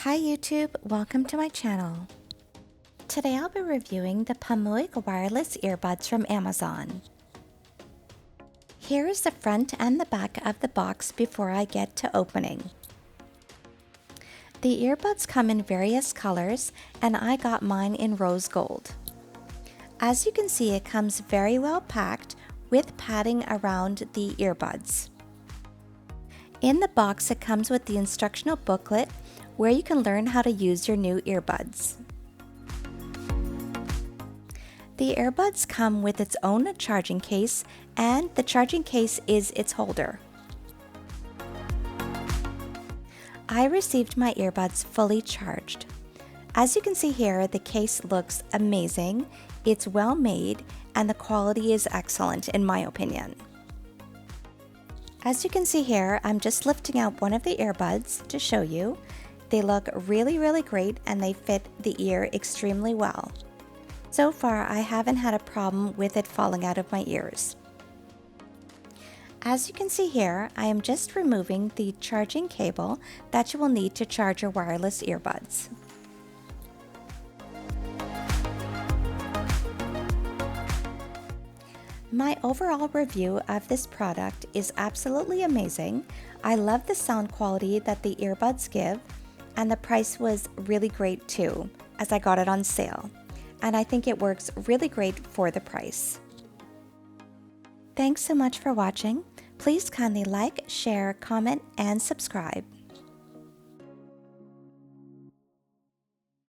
Hi YouTube, welcome to my channel. Today I'll be reviewing the POMUIC Wireless Earbuds from Amazon. Here is the front and the back of the box before I get to opening. The earbuds come in various colors and I got mine in rose gold. As you can see, it comes very well packed with padding around the earbuds. In the box it comes with the instructional booklet where you can learn how to use your new earbuds. The earbuds come with its own charging case, and the charging case is its holder. I received my earbuds fully charged. As you can see here, the case looks amazing, it's well made, and the quality is excellent in my opinion. As you can see here, I'm just lifting out one of the earbuds to show you. They look really great and they fit the ear extremely well. So far, I haven't had a problem with it falling out of my ears. As you can see here, I am just removing the charging cable that you will need to charge your wireless earbuds. My overall review of this product is absolutely amazing. I love the sound quality that the earbuds give, and the price was really great too, as I got it on sale. And I think it works really great for the price. Thanks so much for watching. Please kindly like, share, comment, and subscribe.